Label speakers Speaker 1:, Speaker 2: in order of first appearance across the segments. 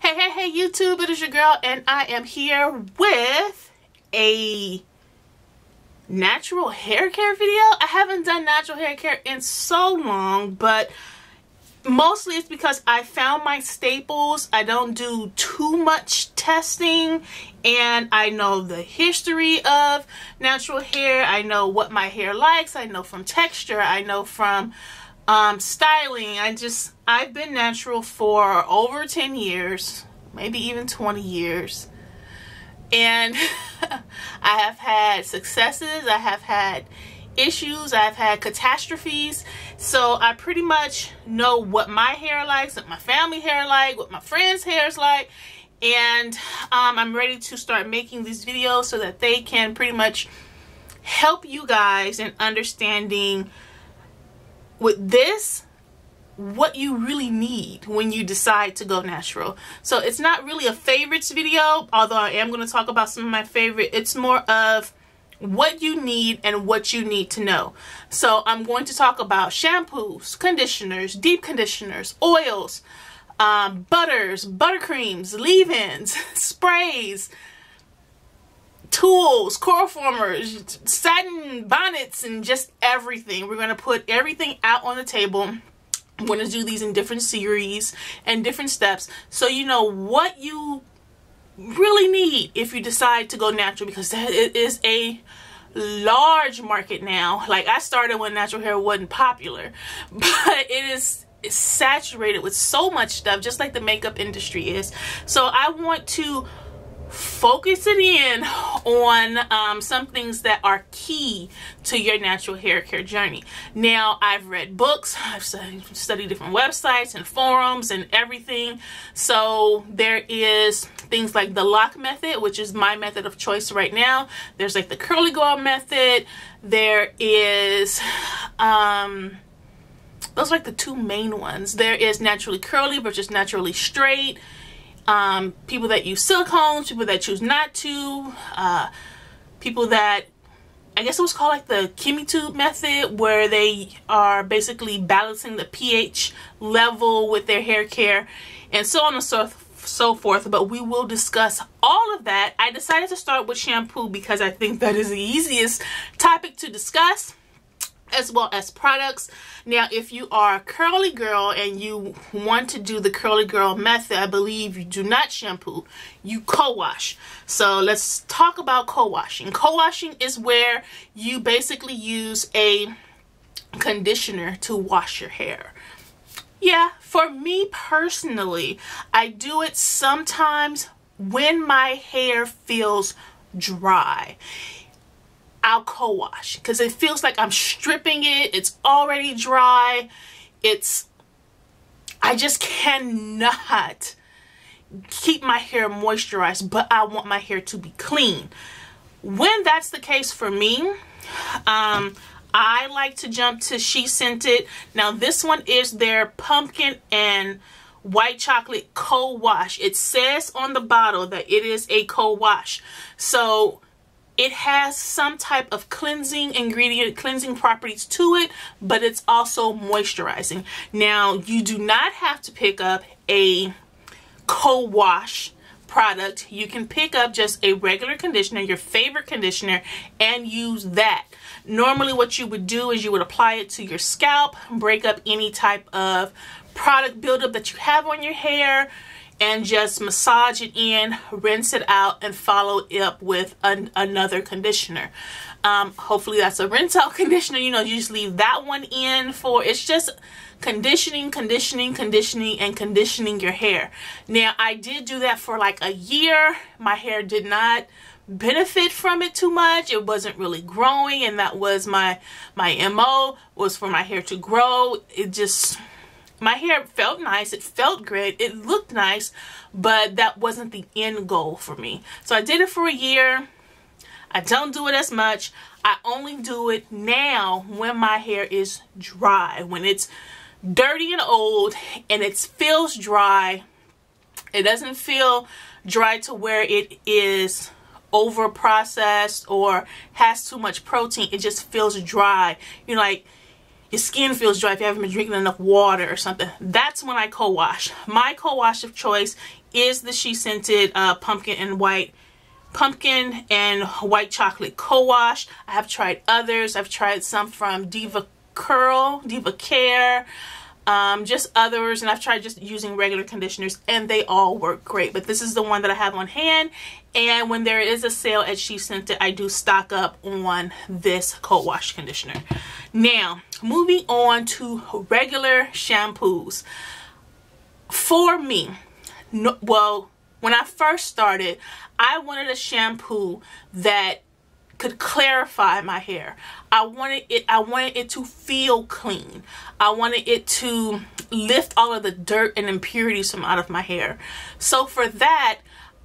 Speaker 1: Hey YouTube, it is your girl and I am here with a natural hair care video. I haven't done natural hair care in so long, but mostly it's because I found my staples. I don't do too much testing and I know the history of natural hair. I know what my hair likes. I know from texture. I know from styling. I've been natural for over 10 years, maybe even 20 years. And I have had successes, I have had issues, I've had catastrophes. So I pretty much know what my hair likes, what my family hair like, what my friends' hairs like. And I'm ready to start making these videos so that they can pretty much help you guys in understanding with this what you really need when you decide to go natural. So it's not really a favorites video, although I am going to talk about some of my favorite. It's more of what you need and what you need to know. So I'm going to talk about shampoos, conditioners, deep conditioners, oils, butters, buttercreams, leave-ins, sprays, tools, coil formers, satin bonnets, and just everything. We're going to put everything out on the table. I'm going to do these in different series and different steps so you know what you really need if you decide to go natural, because it is a large market now. Like, I started when natural hair wasn't popular, but it's saturated with so much stuff, just like the makeup industry is. So I want to focus it in on some things that are key to your natural hair care journey. Now, I've read books, I've studied different websites and forums and everything. So there is things like the lock method, which is my method of choice right now. There's like the curly girl method. There is those are like the two main ones. There is naturally curly versus naturally straight. People that use silicones, people that choose not to, people that, I guess it was called like the Kimmy tube method, where they are basically balancing the pH level with their hair care, and so on and so forth. But we will discuss all of that. I decided to start with shampoo because I think that is the easiest topic to discuss, as well as products. Now, if you are a curly girl and you want to do the curly girl method, I believe you do not shampoo, you co-wash. So let's talk about co-washing. Co-washing is where you basically use a conditioner to wash your hair. Yeah, for me personally, I do it sometimes when my hair feels dry. I'll co-wash because it feels like I'm stripping it. It's already dry. I just cannot keep my hair moisturized, but I want my hair to be clean. When that's the case for me, I like to jump to She Scented. Now, this one is their pumpkin and white chocolate co-wash. It says on the bottle that it is a co-wash. So it has some type of cleansing properties to it, but it's also moisturizing. Now, you do not have to pick up a co-wash product. You can pick up just a regular conditioner, your favorite conditioner, and use that. Normally what you would do is you would apply it to your scalp, break up any type of product buildup that you have on your hair, and just massage it in, rinse it out, and follow it up with another conditioner. Hopefully that's a rinse out conditioner. You know, you just leave that one in for, it's just conditioning, conditioning, conditioning, and conditioning your hair. Now, I did do that for like a year. My hair did not benefit from it too much. It wasn't really growing, and that was my MO, was for my hair to grow. My hair felt nice, it felt great, it looked nice, but that wasn't the end goal for me. So I did it for a year. I don't do it as much. I only do it now when my hair is dry, when it's dirty and old and it feels dry. It doesn't feel dry to where it is over processed or has too much protein. It just feels dry. You know, like your skin feels dry, if you haven't been drinking enough water or something, that's when I co-wash. My co-wash of choice is the She Scented pumpkin and white chocolate co-wash. I have tried others. I've tried some from Diva Care, just others, and I've tried just using regular conditioners, and they all work great. But this is the one that I have on hand, and when there is a sale at She Scented, I do stock up on this co-wash conditioner. Now, moving on to regular shampoos. For me, well, when I first started, I wanted a shampoo that could clarify my hair. I wanted it to feel clean. I wanted it to lift all of the dirt and impurities from out of my hair. So for that,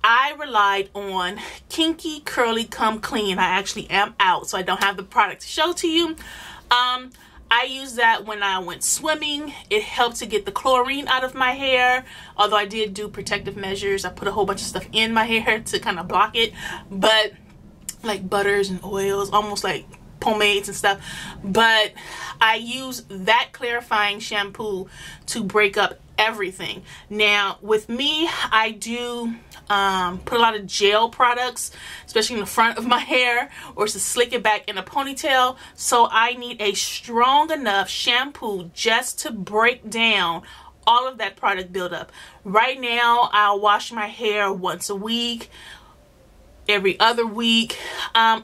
Speaker 1: I relied on Kinky Curly Come Clean. I actually am out, so I don't have the product to show to you. I used that when I went swimming. It helped to get the chlorine out of my hair. Although I did do protective measures. I put a whole bunch of stuff in my hair to kind of block it. But like butters and oils, almost like pomades and stuff. But I use that clarifying shampoo to break up everything. Now with me, I do put a lot of gel products, especially in the front of my hair, or to slick it back in a ponytail. So I need a strong enough shampoo just to break down all of that product buildup. Right now, I'll wash my hair once a week, every other week.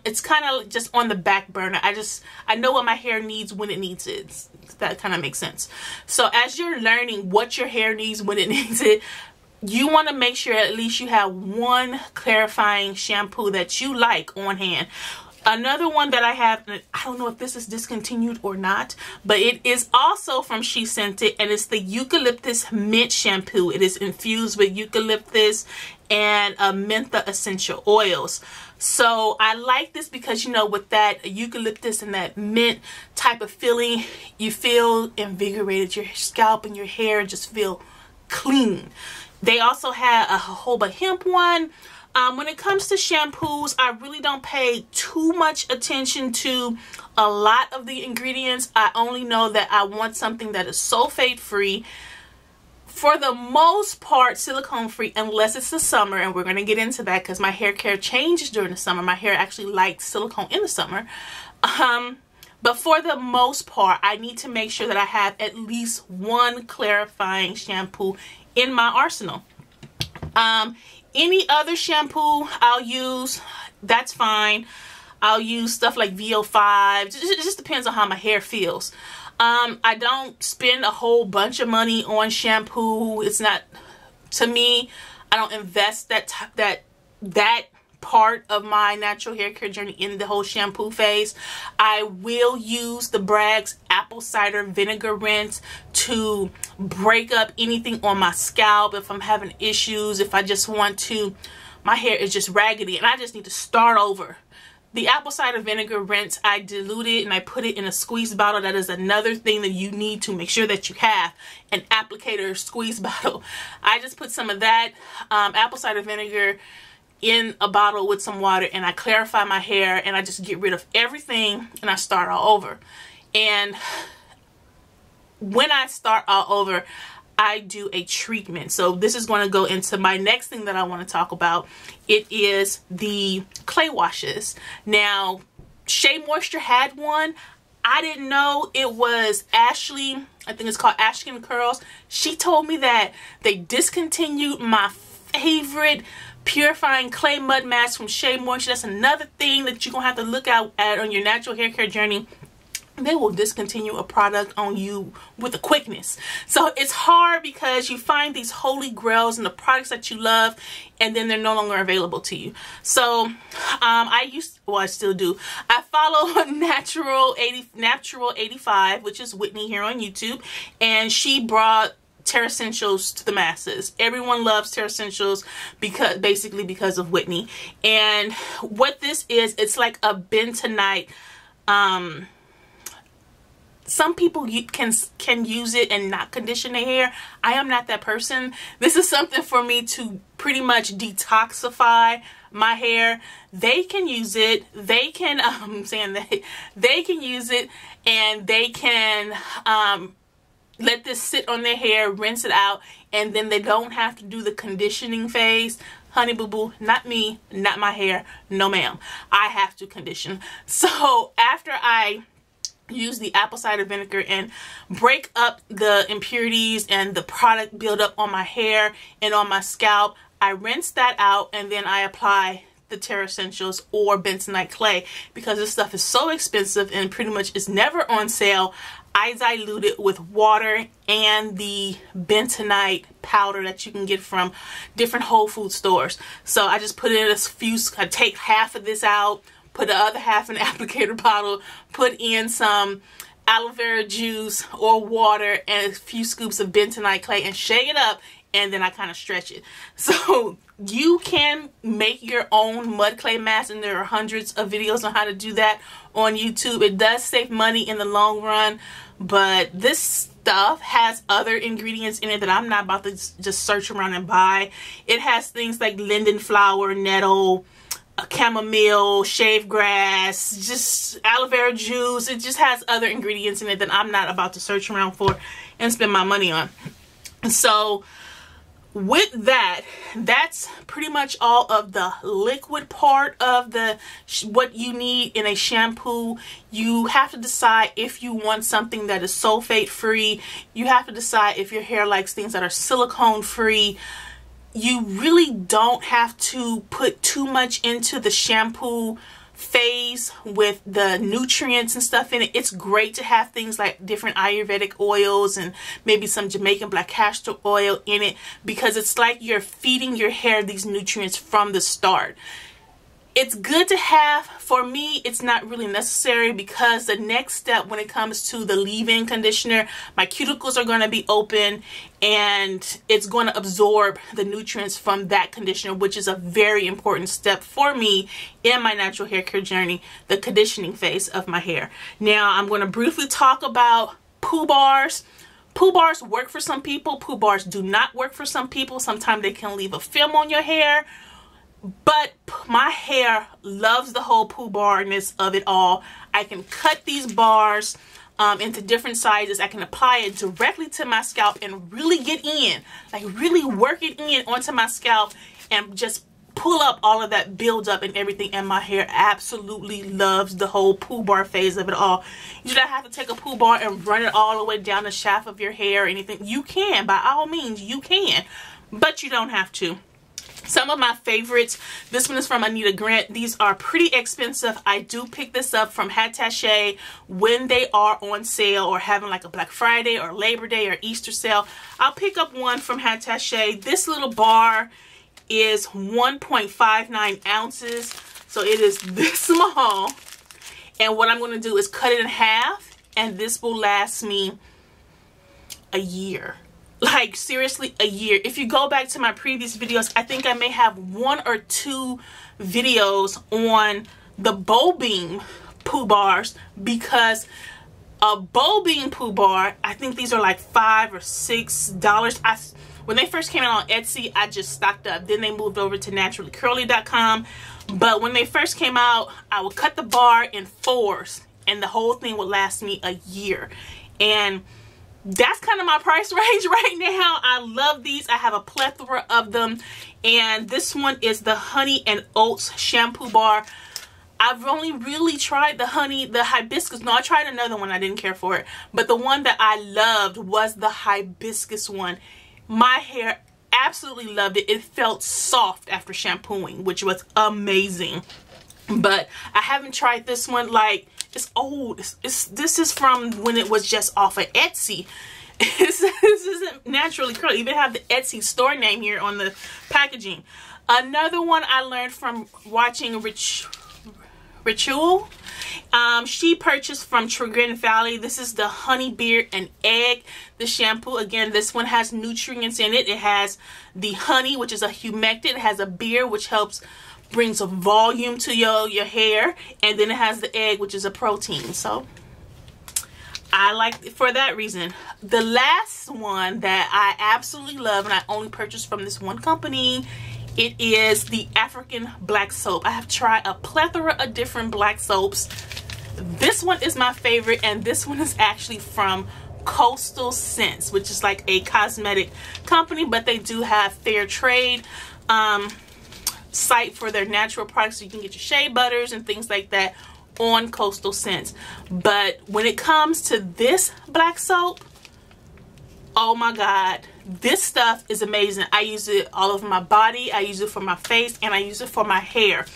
Speaker 1: It's kind of just on the back burner. I know what my hair needs when it needs it. That kind of makes sense. So as you're learning what your hair needs when it needs it, you want to make sure at least you have one clarifying shampoo that you like on hand. Another one that I have, and I don't know if this is discontinued or not, but it is also from She Scented, and it's the Eucalyptus Mint Shampoo. It is infused with eucalyptus and mentha essential oils. So I like this because, you know, with that eucalyptus and that mint type of feeling, you feel invigorated. Your scalp and your hair just feel clean. They also have a jojoba hemp one. When it comes to shampoos, I really don't pay too much attention to a lot of the ingredients. I only know that I want something that is sulfate free. For the most part, silicone free, unless it's the summer, and we're going to get into that because my hair care changes during the summer. My hair actually likes silicone in the summer. But for the most part, I need to make sure that I have at least one clarifying shampoo in my arsenal. Any other shampoo I'll use, that's fine. I'll use stuff like VO5. It just depends on how my hair feels. I don't spend a whole bunch of money on shampoo. It's not, to me, I don't invest that part of my natural hair care journey in the whole shampoo phase. I will use the Bragg's apple cider vinegar rinse to break up anything on my scalp if I'm having issues, if I just want to, my hair is just raggedy and I just need to start over. The apple cider vinegar rinse, I dilute it and I put it in a squeeze bottle. That is another thing that you need to make sure that you have, an applicator squeeze bottle. I just put some of that apple cider vinegar in a bottle with some water, and I clarify my hair, and I just get rid of everything and I start all over. And when I start all over, I do a treatment. So this is going to go into my next thing that I want to talk about. It is the clay washes. Now, Shea Moisture had one. I didn't know it was Ashley. I think it's called Ashkin Curls. She told me that they discontinued my favorite purifying clay mud mask from Shea Moisture. That's another thing that you're gonna have to look out at on your natural hair care journey. They will discontinue a product on you with a quickness. So it's hard because you find these holy grails and the products that you love, and then they're no longer available to you. So I still do. I follow Natural 85, which is Whitney here on YouTube, and she brought Terra Essentials to the masses. Everyone loves Terra Essentials basically because of Whitney. And what this is, it's like a bentonite some people can use it and not condition their hair. I am not that person. This is something for me to pretty much detoxify my hair. They can use it. They can I'm saying that they can use it, and they can let this sit on their hair, rinse it out, and then they don't have to do the conditioning phase. Honey boo boo, not me, not my hair, no ma'am. I have to condition. So after I use the apple cider vinegar and break up the impurities and the product build up on my hair and on my scalp, I rinse that out, and then I apply the Terra Essentials or bentonite clay. Because this stuff is so expensive and pretty much is never on sale, I dilute it with water and the bentonite powder that you can get from different Whole Food stores. So I just put in I take half of this out, put the other half in an applicator bottle, put in some aloe vera juice or water and a few scoops of bentonite clay and shake it up, and then I kind of stretch it. So you can make your own mud clay mask, and there are hundreds of videos on how to do that on YouTube. It does save money in the long run, but this stuff has other ingredients in it that I'm not about to just search around and buy. It has things like linden flower, nettle, chamomile, shaved grass, just aloe vera juice. It just has other ingredients in it that I'm not about to search around for and spend my money on. So with that, that's pretty much all of the liquid part of what you need in a shampoo. You have to decide if you want something that is sulfate free. You have to decide if your hair likes things that are silicone free. You really don't have to put too much into the shampoo phase with the nutrients and stuff in it. It's great to have things like different Ayurvedic oils and maybe some Jamaican black castor oil in it, because it's like you're feeding your hair these nutrients from the start. It's good to have. For me, it's not really necessary, because the next step when it comes to the leave-in conditioner, my cuticles are going to be open and it's going to absorb the nutrients from that conditioner, which is a very important step for me in my natural hair care journey, the conditioning phase of my hair. Now, I'm going to briefly talk about poo bars. Poo bars work for some people. Poo bars do not work for some people. Sometimes they can leave a film on your hair. But my hair loves the whole poo barness of it all. I can cut these bars into different sizes. I can apply it directly to my scalp and really get in, like really work it in onto my scalp and just pull up all of that buildup and everything. And my hair absolutely loves the whole poo bar phase of it all. You don't have to take a poo bar and run it all the way down the shaft of your hair or anything. You can, by all means, you can, but you don't have to. Some of my favorites, this one is from Anita Grant. These are pretty expensive. I do pick this up from Hattache when they are on sale or having like a Black Friday or Labor Day or Easter sale. I'll pick up one from Hattache. This little bar is 1.59 ounces. So it is this small. And what I'm going to do is cut it in half, and this will last me a year. Like, seriously, a year. If you go back to my previous videos, I think I may have 1 or 2 videos on the Bow Beam poo bars, because a Bow Beam poo bar, I think these are like $5 or $6. When they first came out on Etsy, I just stocked up. Then they moved over to naturallycurly.com. But when they first came out, I would cut the bar in 4s, and the whole thing would last me a year. And that's kind of my price range right now. I love these. I have a plethora of them. And this one is the Honey and Oats shampoo bar. I've only really tried the hibiscus. No, I tried another one. I didn't care for it. But the one that I loved was the hibiscus one. My hair absolutely loved it. It felt soft after shampooing, which was amazing. But I haven't tried this one. Like, it's old. This is from when it was just off of Etsy. This isn't Naturally Curly. Even have the Etsy store name here on the packaging. Another one I learned from watching Ritual. She purchased from Trigrin Valley. This is the Honey Beard and Egg, the shampoo. Again, this one has nutrients in it. It has the honey, which is a humectant. It has a beard, which brings a volume to your hair, and then it has the egg, which is a protein. So I like it for that reason. The last one that I absolutely love, and I only purchased from this one company, it is the African black soap. I have tried a plethora of different black soaps. This one is my favorite, and this one is actually from Coastal Scents, which is like a cosmetic company, but they do have fair trade site for their natural products, so you can get your shea butters and things like that on Coastal Scents. But when it comes to this black soap, oh my god, this stuff is amazing. I use it all over my body, I use it for my face, and I use it for my hair.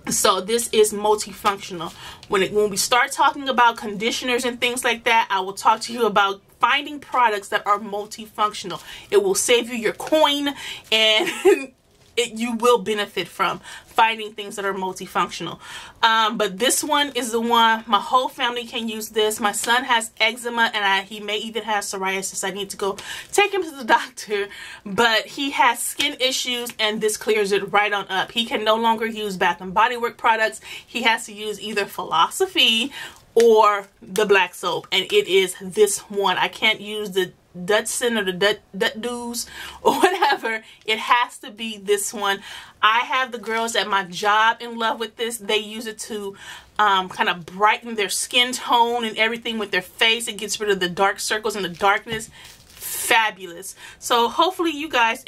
Speaker 1: So this is multifunctional. When we start talking about conditioners and things like that, I will talk to you about finding products that are multifunctional. It will save you your coin, and you will benefit from finding things that are multifunctional. But this one is the one. My whole family can use this. My son has eczema, and he may even have psoriasis. I need to go take him to the doctor, but he has skin issues, and this clears it right on up. He can no longer use Bath and Body Works products. He has to use either Philosophy or the black soap, and it is this one. I can't use the Dutson or the Dutdoos or whatever. It has to be this one. I have the girls at my job in love with this. They use it to kind of brighten their skin tone and everything with their face. It gets rid of the dark circles and the darkness. Fabulous. So hopefully you guys